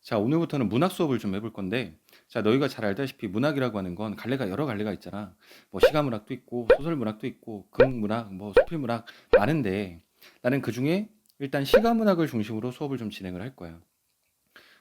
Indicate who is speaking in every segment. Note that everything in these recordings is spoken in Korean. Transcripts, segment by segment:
Speaker 1: 자, 오늘부터는 문학 수업을 좀 해볼 건데, 자, 너희가 잘 알다시피 문학이라고 하는 건 갈래가 여러 갈래가 있잖아. 뭐 시가문학도 있고, 소설문학도 있고, 극문학, 뭐 수필문학 많은데, 나는 그 중에 일단 시가문학을 중심으로 수업을 좀 진행을 할 거야.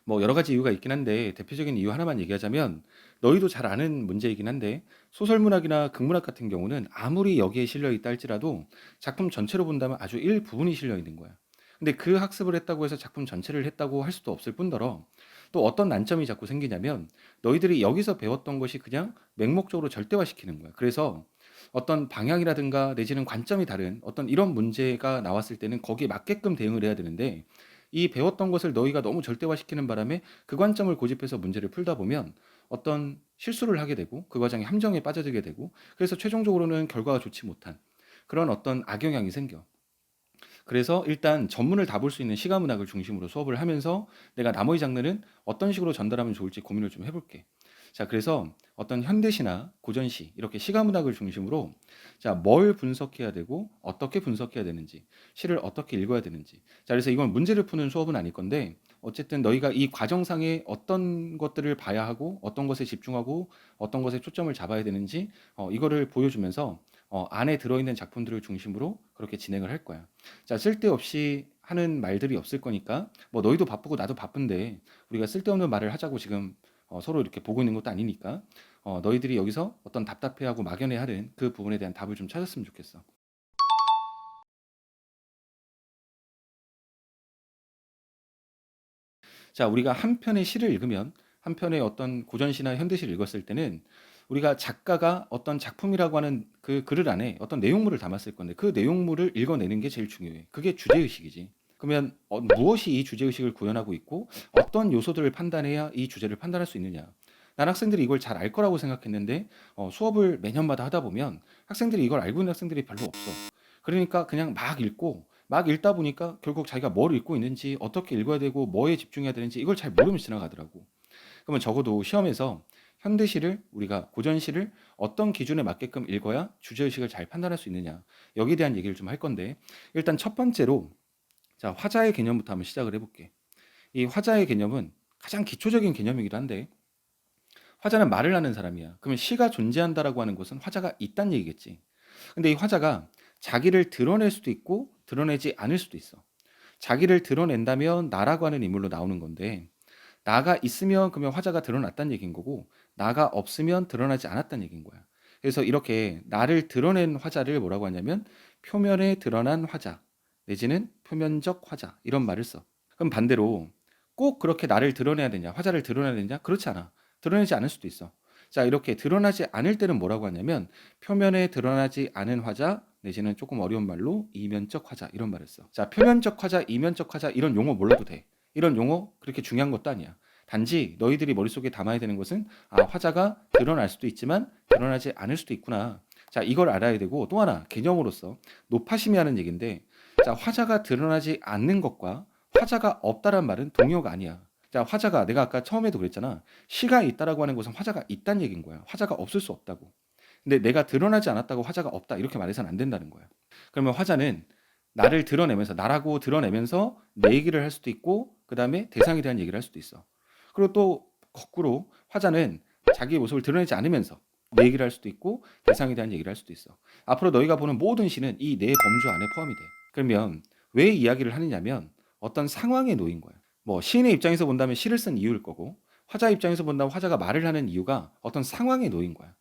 Speaker 1: 뭐 여러 가지 이유가 있긴 한데, 대표적인 이유 하나만 얘기하자면, 너희도 잘 아는 문제이긴 한데, 소설문학이나 극문학 같은 경우는 아무리 여기에 실려 있다 할지라도 작품 전체로 본다면 아주 일부분이 실려 있는 거야. 근데 그 학습을 했다고 해서 작품 전체를 했다고 할 수도 없을 뿐더러 또 어떤 난점이 자꾸 생기냐면 너희들이 여기서 배웠던 것이 그냥 맹목적으로 절대화시키는 거야. 그래서 어떤 방향이라든가 내지는 관점이 다른 어떤 이런 문제가 나왔을 때는 거기에 맞게끔 대응을 해야 되는데 이 배웠던 것을 너희가 너무 절대화시키는 바람에 그 관점을 고집해서 문제를 풀다 보면 어떤 실수를 하게 되고 그 과정에 함정에 빠져들게 되고 그래서 최종적으로는 결과가 좋지 못한 그런 어떤 악영향이 생겨. 그래서 일단 전문을 다 볼 수 있는 시가문학을 중심으로 수업을 하면서 내가 나머지 장르는 어떤 식으로 전달하면 좋을지 고민을 좀 해볼게. 자, 그래서 어떤 현대시나 고전시 이렇게 시가문학을 중심으로 자, 뭘 분석해야 되고 어떻게 분석해야 되는지, 시를 어떻게 읽어야 되는지. 자, 그래서 이건 문제를 푸는 수업은 아닐 건데 어쨌든 너희가 이 과정상에 어떤 것들을 봐야 하고 어떤 것에 집중하고 어떤 것에 초점을 잡아야 되는지 이거를 보여주면서 안에 들어있는 작품들을 중심으로 그렇게 진행을 할 거야. 자, 쓸데없이 하는 말들이 없을 거니까 뭐 너희도 바쁘고 나도 바쁜데 우리가 쓸데없는 말을 하자고 지금 서로 이렇게 보고 있는 것도 아니니까 너희들이 여기서 어떤 답답해하고 막연해하는 그 부분에 대한 답을 좀 찾았으면 좋겠어. 자, 우리가 한 편의 시를 읽으면 한 편의 어떤 고전시나 현대시를 읽었을 때는 우리가 작가가 어떤 작품이라고 하는 그 글을 안에 어떤 내용물을 담았을 건데 그 내용물을 읽어내는 게 제일 중요해. 그게 주제의식이지. 그러면 무엇이 이 주제의식을 구현하고 있고 어떤 요소들을 판단해야 이 주제를 판단할 수 있느냐. 난 학생들이 이걸 잘 알 거라고 생각했는데 수업을 매년마다 하다 보면 학생들이 이걸 알고 있는 학생들이 별로 없어. 그러니까 그냥 막 읽고 막 읽다 보니까 결국 자기가 뭘 읽고 있는지 어떻게 읽어야 되고 뭐에 집중해야 되는지 이걸 잘 모르면서 지나가더라고. 그러면 적어도 시험에서 현대시를 우리가 고전시를 어떤 기준에 맞게끔 읽어야 주제의식을 잘 판단할 수 있느냐 여기에 대한 얘기를 좀 할 건데 일단 첫 번째로 자 화자의 개념부터 한번 시작을 해볼게. 이 화자의 개념은 가장 기초적인 개념이기도 한데 화자는 말을 하는 사람이야. 그러면 시가 존재한다라고 하는 것은 화자가 있다는 얘기겠지. 근데 이 화자가 자기를 드러낼 수도 있고 드러내지 않을 수도 있어. 자기를 드러낸다면 나라고 하는 인물로 나오는 건데 나가 있으면 그러면 화자가 드러났다는 얘기인 거고 나가 없으면 드러나지 않았다는 얘기인 거야. 그래서 이렇게 나를 드러낸 화자를 뭐라고 하냐면 표면에 드러난 화자 내지는 표면적 화자 이런 말을 써. 그럼 반대로 꼭 그렇게 나를 드러내야 되냐 화자를 드러내야 되냐 그렇지 않아. 드러내지 않을 수도 있어. 자 이렇게 드러나지 않을 때는 뭐라고 하냐면 표면에 드러나지 않은 화자 내지는 조금 어려운 말로 이면적 화자 이런 말을 써. 자 표면적 화자 이면적 화자 이런 용어 몰라도 돼. 이런 용어 그렇게 중요한 것도 아니야. 단지 너희들이 머릿속에 담아야 되는 것은 아, 화자가 드러날 수도 있지만 드러나지 않을 수도 있구나. 자, 이걸 알아야 되고 또 하나 개념으로서 노파심이 하는 얘기인데 자, 화자가 드러나지 않는 것과 화자가 없다란 말은 동요가 아니야. 자, 화자가 내가 아까 처음에도 그랬잖아. 시가 있다라고 하는 것은 화자가 있다는 얘기인 거야. 화자가 없을 수 없다고. 근데 내가 드러나지 않았다고 화자가 없다 이렇게 말해서는 안 된다는 거야. 그러면 화자는 나를 드러내면서 나라고 드러내면서 내 얘기를 할 수도 있고 그다음에 대상에 대한 얘기를 할 수도 있어. 그리고 또 거꾸로 화자는 자기의 모습을 드러내지 않으면서 내 얘기를 할 수도 있고 대상에 대한 얘기를 할 수도 있어. 앞으로 너희가 보는 모든 시는 이 네 범주 안에 포함이 돼. 그러면 왜 이야기를 하느냐면 어떤 상황에 놓인 거야. 뭐 시인의 입장에서 본다면 시를 쓴 이유일 거고 화자 입장에서 본다면 화자가 말을 하는 이유가 어떤 상황에 놓인 거야.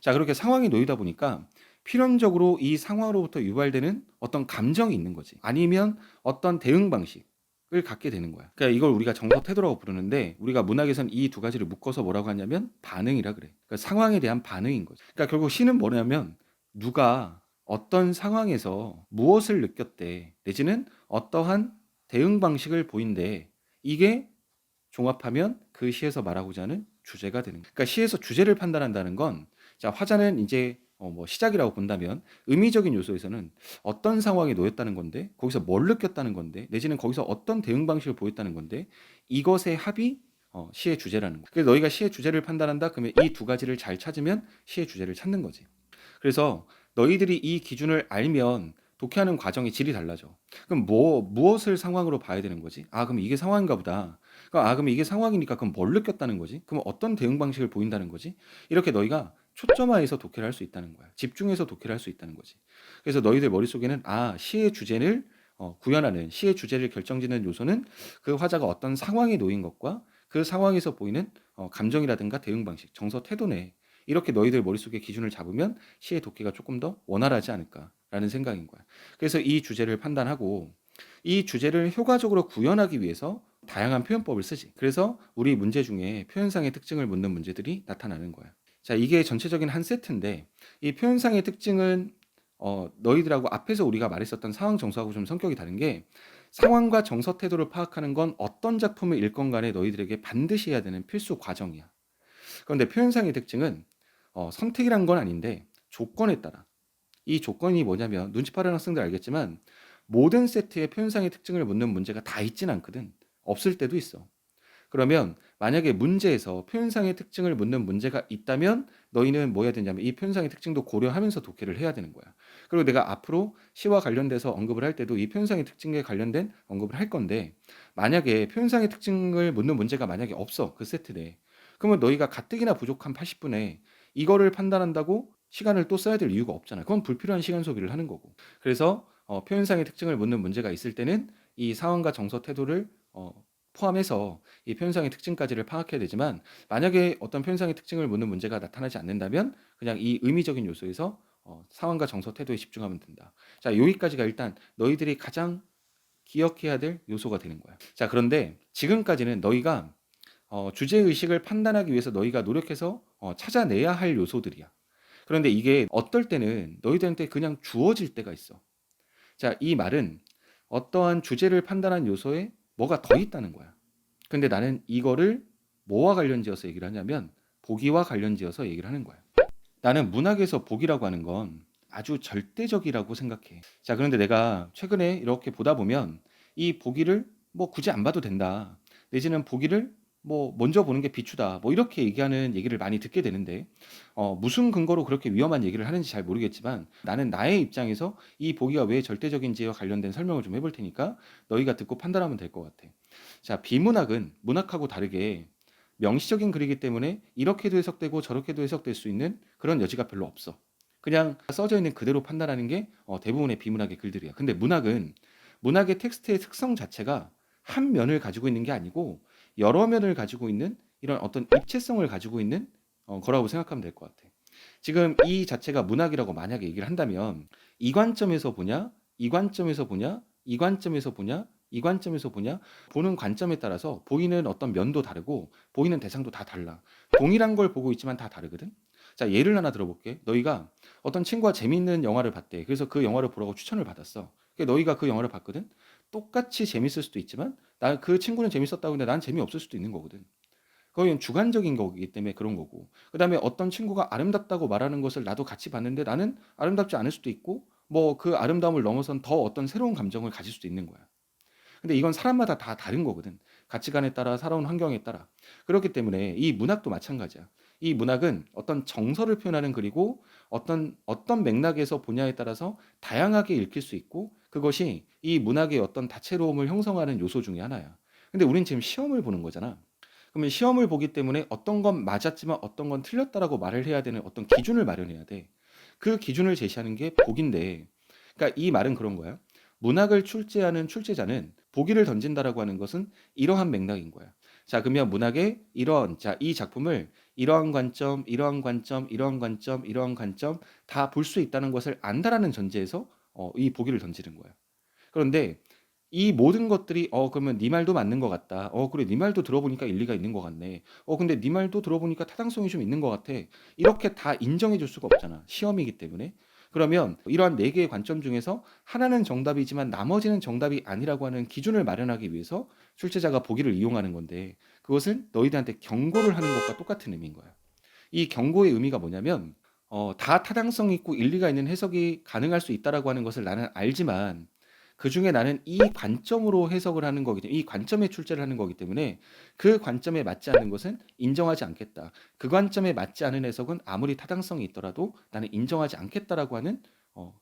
Speaker 1: 자, 그렇게 상황에 놓이다 보니까 필연적으로 이 상황으로부터 유발되는 어떤 감정이 있는 거지. 아니면 어떤 대응 방식을 갖게 되는 거야. 그러니까 이걸 우리가 정서 태도라고 부르는데 우리가 문학에선 이 두 가지를 묶어서 뭐라고 하냐면 반응이라 그래. 그러니까 상황에 대한 반응인 거지. 그러니까 결국 시는 뭐냐면 누가 어떤 상황에서 무엇을 느꼈대 내지는 어떠한 대응 방식을 보인대 이게 종합하면 그 시에서 말하고자 하는 주제가 되는 거예요. 그러니까 시에서 주제를 판단한다는 건 자, 화자는 이제 뭐 시작이라고 본다면 의미적인 요소에서는 어떤 상황에 놓였다는 건데 거기서 뭘 느꼈다는 건데 내지는 거기서 어떤 대응 방식을 보였다는 건데 이것의 합이 시의 주제라는 거예요. 그래서 너희가 시의 주제를 판단한다 그러면 이 두 가지를 잘 찾으면 시의 주제를 찾는 거지. 그래서 너희들이 이 기준을 알면 독해하는 과정의 질이 달라져. 그럼 무엇을 상황으로 봐야 되는 거지? 아, 그럼 이게 상황인가 보다. 그러니까 그럼 이게 상황이니까 그럼 뭘 느꼈다는 거지? 그럼 어떤 대응 방식을 보인다는 거지? 이렇게 너희가 초점화해서 독해를 할 수 있다는 거야. 집중해서 독해를 할 수 있다는 거지. 그래서 너희들 머릿속에는 시의 주제를 구현하는 시의 주제를 결정짓는 요소는 그 화자가 어떤 상황에 놓인 것과 그 상황에서 보이는 감정이라든가 대응 방식, 정서, 태도네. 이렇게 너희들 머릿속에 기준을 잡으면 시의 독해가 조금 더 원활하지 않을까라는 생각인 거야. 그래서 이 주제를 판단하고 이 주제를 효과적으로 구현하기 위해서 다양한 표현법을 쓰지. 그래서 우리 문제 중에 표현상의 특징을 묻는 문제들이 나타나는 거야. 자, 이게 전체적인 한 세트인데 이 표현상의 특징은 너희들하고 앞에서 우리가 말했었던 상황 정서하고 좀 성격이 다른 게 상황과 정서 태도를 파악하는 건 어떤 작품을 읽건 간에 너희들에게 반드시 해야 되는 필수 과정이야. 그런데 표현상의 특징은 선택이란 건 아닌데 조건에 따라 이 조건이 뭐냐면 눈치 빠른 학생들 알겠지만 모든 세트의 표현상의 특징을 묻는 문제가 다 있진 않거든. 없을 때도 있어. 그러면 만약에 문제에서 표현상의 특징을 묻는 문제가 있다면 너희는 뭐 해야 되냐면 이 표현상의 특징도 고려하면서 독해를 해야 되는 거야. 그리고 내가 앞으로 시와 관련돼서 언급을 할 때도 이 표현상의 특징에 관련된 언급을 할 건데 만약에 표현상의 특징을 묻는 문제가 만약에 없어. 그 세트 내에. 그러면 너희가 가뜩이나 부족한 80분에 이거를 판단한다고 시간을 또 써야 될 이유가 없잖아. 그건 불필요한 시간 소비를 하는 거고. 그래서 표현상의 특징을 묻는 문제가 있을 때는 이 상황과 정서 태도를 포함해서 이 표현상의 특징까지를 파악해야 되지만 만약에 어떤 표현상의 특징을 묻는 문제가 나타나지 않는다면 그냥 이 의미적인 요소에서 상황과 정서 태도에 집중하면 된다. 자, 여기까지가 일단 너희들이 가장 기억해야 될 요소가 되는 거야. 자, 그런데 지금까지는 너희가 주제의식을 판단하기 위해서 너희가 노력해서 찾아내야 할 요소들이야. 그런데 이게 어떨 때는 너희들한테 그냥 주어질 때가 있어. 자, 이 말은 어떠한 주제를 판단한 요소에 뭐가 더 있다는 거야. 근데 나는 이거를 뭐와 관련지어서 얘기를 하냐면 보기와 관련지어서 얘기를 하는 거야. 나는 문학에서 보기라고 하는 건 아주 절대적이라고 생각해. 자, 그런데 내가 최근에 이렇게 보다 보면 이 보기를 뭐 굳이 안 봐도 된다. 내지는 보기를 뭐 먼저 보는 게 비추다. 뭐 이렇게 얘기하는 얘기를 많이 듣게 되는데 무슨 근거로 그렇게 위험한 얘기를 하는지 잘 모르겠지만 나는 나의 입장에서 이 보기가 왜 절대적인지와 관련된 설명을 좀 해볼 테니까 너희가 듣고 판단하면 될 것 같아. 자, 비문학은 문학하고 다르게 명시적인 글이기 때문에 이렇게도 해석되고 저렇게도 해석될 수 있는 그런 여지가 별로 없어. 그냥 써져 있는 그대로 판단하는 게 대부분의 비문학의 글들이야. 근데 문학은 문학의 텍스트의 특성 자체가 한 면을 가지고 있는 게 아니고 여러 면을 가지고 있는 이런 어떤 입체성을 가지고 있는 거라고 생각하면 될 것 같아. 지금 이 자체가 문학이라고 만약에 얘기를 한다면 이 관점에서 보냐, 이 관점에서 보냐, 이 관점에서 보냐, 이 관점에서 보냐, 보는 관점에 따라서 보이는 어떤 면도 다르고 보이는 대상도 다 달라. 동일한 걸 보고 있지만 다 다르거든. 자, 예를 하나 들어볼게. 너희가 어떤 친구가 재밌는 영화를 봤대. 그래서 그 영화를 보라고 추천을 받았어. 그러니까 너희가 그 영화를 봤거든. 똑같이 재밌을 수도 있지만 나 그 친구는 재밌었다고 했는데 난 재미없을 수도 있는 거거든. 그건 주관적인 거기 때문에 그런 거고. 그다음에 어떤 친구가 아름답다고 말하는 것을 나도 같이 봤는데 나는 아름답지 않을 수도 있고 뭐 그 아름다움을 넘어선 더 어떤 새로운 감정을 가질 수도 있는 거야. 근데 이건 사람마다 다 다른 거거든. 가치관에 따라 살아온 환경에 따라. 그렇기 때문에 이 문학도 마찬가지야. 이 문학은 어떤 정서를 표현하는 글이고 어떤 맥락에서 보냐에 따라서 다양하게 읽힐 수 있고 그것이 이 문학의 어떤 다채로움을 형성하는 요소 중에 하나야. 근데 우린 지금 시험을 보는 거잖아. 그러면 시험을 보기 때문에 어떤 건 맞았지만 어떤 건 틀렸다라고 말을 해야 되는 어떤 기준을 마련해야 돼. 그 기준을 제시하는 게 복인데, 그러니까 이 말은 그런 거야. 문학을 출제하는 출제자는 보기를 던진다라고 하는 것은 이러한 맥락인 거야. 자, 그러면 문학의 이 작품을 이러한 관점, 이러한 관점, 이러한 관점, 이러한 관점 다 볼 수 있다는 것을 안다라는 전제에서 이 보기를 던지는 거야. 그런데 이 모든 것들이 그러면 네 말도 맞는 것 같다. 그래 네 말도 들어보니까 일리가 있는 것 같네. 근데 네 말도 들어보니까 타당성이 좀 있는 것 같아. 이렇게 다 인정해 줄 수가 없잖아. 시험이기 때문에. 그러면 이러한 네 개의 관점 중에서 하나는 정답이지만 나머지는 정답이 아니라고 하는 기준을 마련하기 위해서 출제자가 보기를 이용하는 건데 그것은 너희들한테 경고를 하는 것과 똑같은 의미인 거야. 이 경고의 의미가 뭐냐면 다 타당성 있고 일리가 있는 해석이 가능할 수 있다라고 하는 것을 나는 알지만 그중에 나는 이 관점으로 해석을 하는 거기 때문에 이 관점에 출제를 하는 거기 때문에 그 관점에 맞지 않는 것은 인정하지 않겠다. 그 관점에 맞지 않은 해석은 아무리 타당성이 있더라도 나는 인정하지 않겠다라고 하는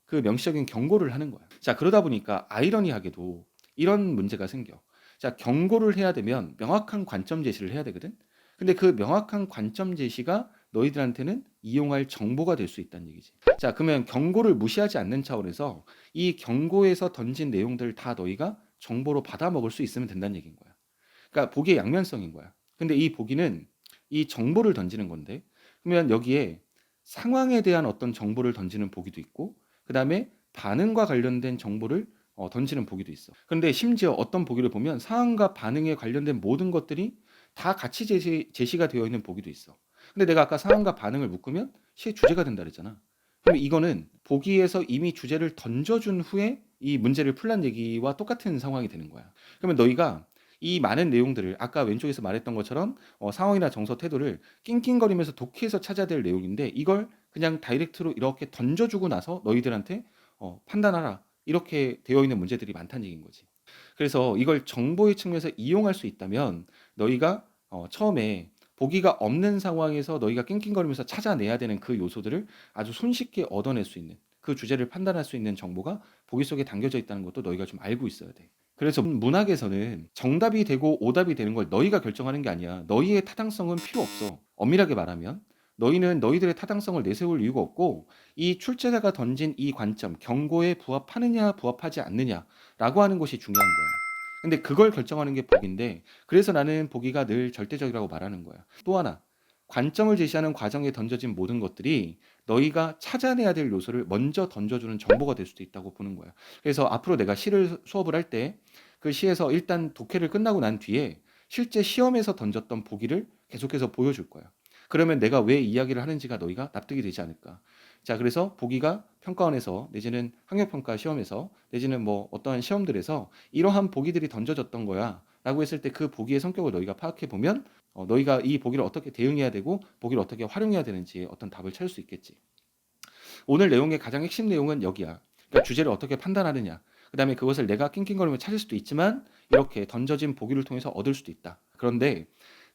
Speaker 1: 그 명시적인 경고를 하는 거야. 자, 그러다 보니까 아이러니하게도 이런 문제가 생겨. 자, 경고를 해야 되면 명확한 관점 제시를 해야 되거든. 근데 그 명확한 관점 제시가 너희들한테는 이용할 정보가 될 수 있다는 얘기지. 자, 그러면 경고를 무시하지 않는 차원에서 이 경고에서 던진 내용들을 다 너희가 정보로 받아 먹을 수 있으면 된다는 얘기인 거야. 그러니까 보기의 양면성인 거야. 근데 이 보기는 이 정보를 던지는 건데, 그러면 여기에 상황에 대한 어떤 정보를 던지는 보기도 있고, 그 다음에 반응과 관련된 정보를 던지는 보기도 있어. 그런데 심지어 어떤 보기를 보면 상황과 반응에 관련된 모든 것들이 다 같이 제시가 되어 있는 보기도 있어. 근데 내가 아까 상황과 반응을 묶으면 시의 주제가 된다 그랬잖아. 그럼 이거는 보기에서 이미 주제를 던져준 후에 이 문제를 풀란 얘기와 똑같은 상황이 되는 거야. 그러면 너희가 이 많은 내용들을 아까 왼쪽에서 말했던 것처럼 상황이나 정서, 태도를 낑낑거리면서 독해서 찾아야 될 내용인데, 이걸 그냥 다이렉트로 이렇게 던져주고 나서 너희들한테 판단하라, 이렇게 되어 있는 문제들이 많다는 얘기인 거지. 그래서 이걸 정보의 측면에서 이용할 수 있다면 너희가 처음에 보기가 없는 상황에서 너희가 낑낑거리면서 찾아내야 되는 그 요소들을 아주 손쉽게 얻어낼 수 있는, 그 주제를 판단할 수 있는 정보가 보기 속에 담겨져 있다는 것도 너희가 좀 알고 있어야 돼. 그래서 문학에서는 정답이 되고 오답이 되는 걸 너희가 결정하는 게 아니야. 너희의 타당성은 필요 없어. 엄밀하게 말하면 너희는 너희들의 타당성을 내세울 이유가 없고, 이 출제자가 던진 이 관점, 경고에 부합하느냐 부합하지 않느냐라고 하는 것이 중요한 거야. 근데 그걸 결정하는 게 보기인데, 그래서 나는 보기가 늘 절대적이라고 말하는 거야. 또 하나, 관점을 제시하는 과정에 던져진 모든 것들이 너희가 찾아내야 될 요소를 먼저 던져주는 정보가 될 수도 있다고 보는 거야. 그래서 앞으로 내가 시를 수업을 할 때 그 시에서 일단 독해를 끝나고 난 뒤에 실제 시험에서 던졌던 보기를 계속해서 보여줄 거야. 그러면 내가 왜 이야기를 하는지가 너희가 납득이 되지 않을까. 자, 그래서 보기가 평가원에서 내지는 학력평가 시험에서 내지는 뭐 어떠한 시험들에서 이러한 보기들이 던져졌던 거야 라고 했을 때 그 보기의 성격을 너희가 파악해 보면 너희가 이 보기를 어떻게 대응해야 되고 보기를 어떻게 활용해야 되는지 어떤 답을 찾을 수 있겠지. 오늘 내용의 가장 핵심 내용은 여기야. 그러니까 주제를 어떻게 판단하느냐. 그다음에 그것을 내가 낑낑거리며 찾을 수도 있지만 이렇게 던져진 보기를 통해서 얻을 수도 있다. 그런데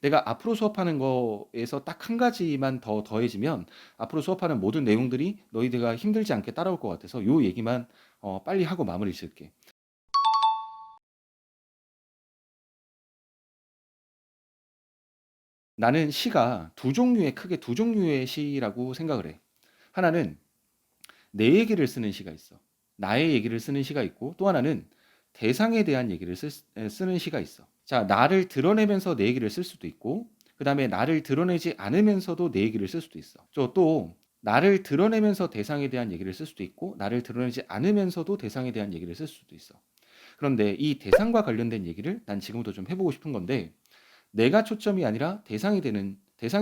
Speaker 1: 내가 앞으로 수업하는 거에서 딱 한 가지만 더 더해지면 앞으로 수업하는 모든 내용들이 너희들과 힘들지 않게 따라올 것 같아서 요 얘기만 빨리 하고 마무리 지을게. 나는 시가 크게 두 종류의 시라고 생각을 해. 하나는 내 얘기를 쓰는 시가 있어. 나의 얘기를 쓰는 시가 있고, 또 하나는 대상에 대한 얘기를 쓰는 시가 있어. 자, 나를 드러내면서 내 얘기를 쓸 수도 있고, 그 다음에 나를 드러내지 않으면서도 내 얘기를 쓸 수도 있어. 또 나를 드러내면서 대상에 대한 얘기를 쓸 수도 있고, 나를 드러내지 않으면서도 대상에 대한 얘기를 쓸 수도 있어. 그런데 이 대상과 관련된 얘기를 난 지금부터 좀 해보고 싶은 건데, 내가 초점이 아니라 대상이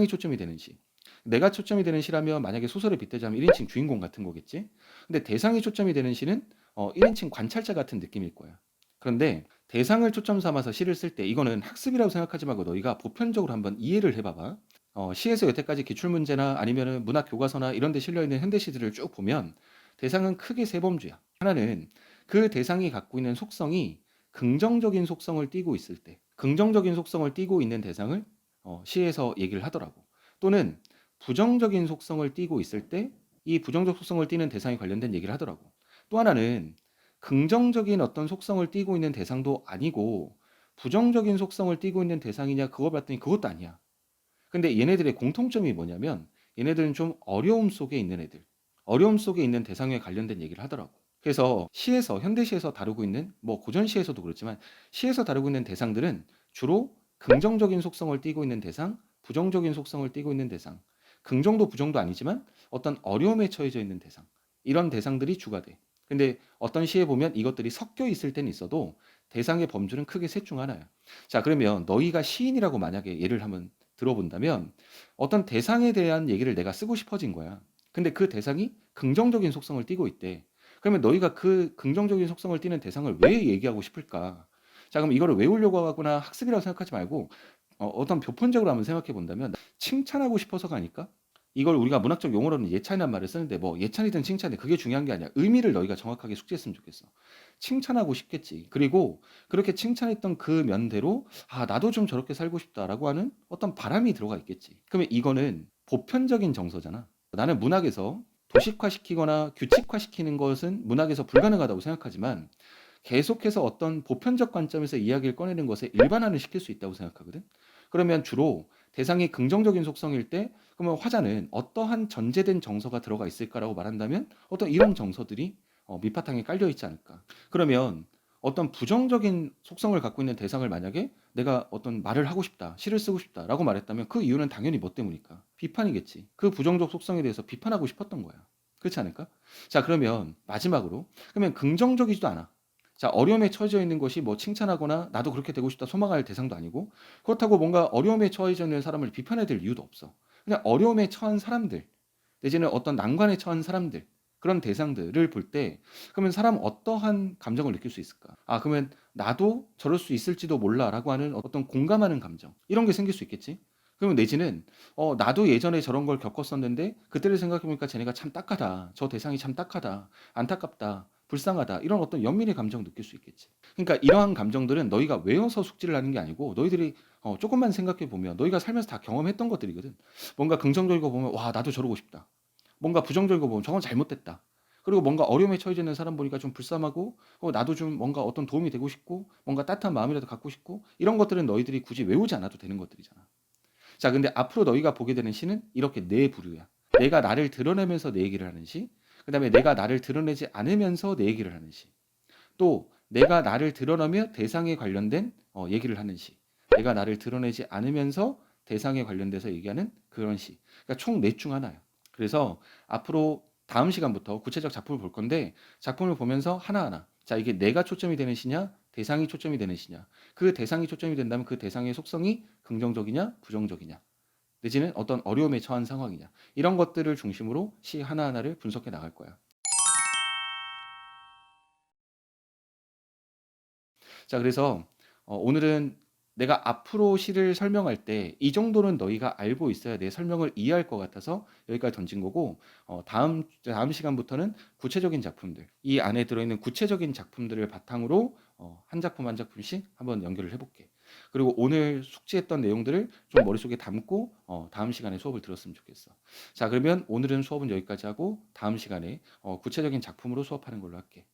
Speaker 1: 초점이 되는 시. 내가 초점이 되는 시라면 만약에 소설을 빗대자면 1인칭 주인공 같은 거겠지. 근데 대상이 초점이 되는 시는 1인칭 관찰자 같은 느낌일 거야. 그런데 대상을 초점 삼아서 시를 쓸 때 이거는 학습이라고 생각하지 말고 너희가 보편적으로 한번 이해를 해봐봐. 시에서 여태까지 기출문제나 아니면은 문학 교과서나 이런 데 실려있는 현대시들을 쭉 보면 대상은 크게 세 범주야. 하나는 그 대상이 갖고 있는 속성이 긍정적인 속성을 띠고 있을 때, 긍정적인 속성을 띠고 있는 대상을 시에서 얘기를 하더라고. 또는 부정적인 속성을 띠고 있을 때 이 부정적 속성을 띠는 대상에 관련된 얘기를 하더라고. 또 하나는 긍정적인 어떤 속성을 띠고 있는 대상도 아니고 부정적인 속성을 띠고 있는 대상이냐 그걸 봤더니 그것도 아니야. 근데 얘네들의 공통점이 뭐냐면 얘네들은 좀 어려움 속에 있는 애들, 어려움 속에 있는 대상에 관련된 얘기를 하더라고. 그래서 시에서 현대시에서 다루고 있는 뭐 고전시에서도 그렇지만 시에서 다루고 있는 대상들은 주로 긍정적인 속성을 띠고 있는 대상, 부정적인 속성을 띠고 있는 대상, 긍정도 부정도 아니지만 어떤 어려움에 처해져 있는 대상, 이런 대상들이 주가 돼. 근데 어떤 시에 보면 이것들이 섞여 있을 때는 있어도 대상의 범주는 크게 셋 중 하나야. 자, 그러면 너희가 시인이라고 만약에 예를 한번 들어본다면 어떤 대상에 대한 얘기를 내가 쓰고 싶어진 거야. 근데 그 대상이 긍정적인 속성을 띠고 있대. 그러면 너희가 그 긍정적인 속성을 띠는 대상을 왜 얘기하고 싶을까? 자, 그럼 이거를 외우려고 하거나 학습이라고 생각하지 말고 어떤 보편적으로 한번 생각해 본다면 칭찬하고 싶어서가 아닐까? 이걸 우리가 문학적 용어로는 예찬이란 말을 쓰는데 뭐 예찬이든 칭찬이든 그게 중요한 게 아니야. 의미를 너희가 정확하게 숙지했으면 좋겠어. 칭찬하고 싶겠지. 그리고 그렇게 칭찬했던 그 면대로 아, 나도 좀 저렇게 살고 싶다라고 하는 어떤 바람이 들어가 있겠지. 그러면 이거는 보편적인 정서잖아. 나는 문학에서 도식화시키거나 규칙화시키는 것은 문학에서 불가능하다고 생각하지만 계속해서 어떤 보편적 관점에서 이야기를 꺼내는 것에 일반화를 시킬 수 있다고 생각하거든. 그러면 주로 대상이 긍정적인 속성일 때 그러면 화자는 어떠한 전제된 정서가 들어가 있을까라고 말한다면 어떤 이런 정서들이 밑바탕에 깔려 있지 않을까. 그러면 어떤 부정적인 속성을 갖고 있는 대상을 만약에 내가 어떤 말을 하고 싶다, 시를 쓰고 싶다라고 말했다면 그 이유는 당연히 뭐 때문일까? 비판이겠지. 그 부정적 속성에 대해서 비판하고 싶었던 거야. 그렇지 않을까? 자, 그러면 마지막으로 그러면 긍정적이지도 않아. 자, 어려움에 처해져 있는 것이 뭐 칭찬하거나 나도 그렇게 되고 싶다 소망할 대상도 아니고 그렇다고 뭔가 어려움에 처해져 있는 사람을 비판해야 될 이유도 없어. 그냥 어려움에 처한 사람들 내지는 어떤 난관에 처한 사람들 그런 대상들을 볼 때 그러면 사람 어떠한 감정을 느낄 수 있을까? 아, 그러면 나도 저럴 수 있을지도 몰라라고 하는 어떤 공감하는 감정 이런 게 생길 수 있겠지? 그러면 내지는 나도 예전에 저런 걸 겪었었는데 그때를 생각해 보니까 쟤네가 참 딱하다. 저 대상이 참 딱하다. 안타깝다. 불쌍하다. 이런 어떤 연민의 감정 느낄 수 있겠지. 그러니까 이러한 감정들은 너희가 외워서 숙지를 하는 게 아니고 너희들이 조금만 생각해 보면 너희가 살면서 다 경험했던 것들이거든. 뭔가 긍정적인 거 보면 와 나도 저러고 싶다. 뭔가 부정적인 거 보면 저건 잘못됐다. 그리고 뭔가 어려움에 처해져 있는 사람 보니까 좀 불쌍하고 나도 좀 뭔가 어떤 도움이 되고 싶고 뭔가 따뜻한 마음이라도 갖고 싶고 이런 것들은 너희들이 굳이 외우지 않아도 되는 것들이잖아. 자, 근데 앞으로 너희가 보게 되는 시는 이렇게 네 부류야. 내가 나를 드러내면서 내 얘기를 하는 시, 그다음에 내가 나를 드러내지 않으면서 내 얘기를 하는 시, 또 내가 나를 드러내며 대상에 관련된 얘기를 하는 시, 내가 나를 드러내지 않으면서 대상에 관련돼서 얘기하는 그런 시. 그러니까 총 넷 중 하나야. 그래서 앞으로 다음 시간부터 구체적 작품을 볼 건데 작품을 보면서 하나하나 자 이게 내가 초점이 되는 시냐 대상이 초점이 되는 시냐 그 대상이 초점이 된다면 그 대상의 속성이 긍정적이냐 부정적이냐 내지는 어떤 어려움에 처한 상황이냐 이런 것들을 중심으로 시 하나하나를 분석해 나갈 거야. 자, 그래서 오늘은 내가 앞으로 시를 설명할 때 이 정도는 너희가 알고 있어야 내 설명을 이해할 것 같아서 여기까지 던진 거고 다음 시간부터는 구체적인 작품들 이 안에 들어있는 구체적인 작품들을 바탕으로 한 작품 한 작품씩 한번 연결을 해볼게. 그리고 오늘 숙지했던 내용들을 좀 머릿속에 담고 다음 시간에 수업을 들었으면 좋겠어. 자, 그러면 오늘은 수업은 여기까지 하고 다음 시간에 구체적인 작품으로 수업하는 걸로 할게.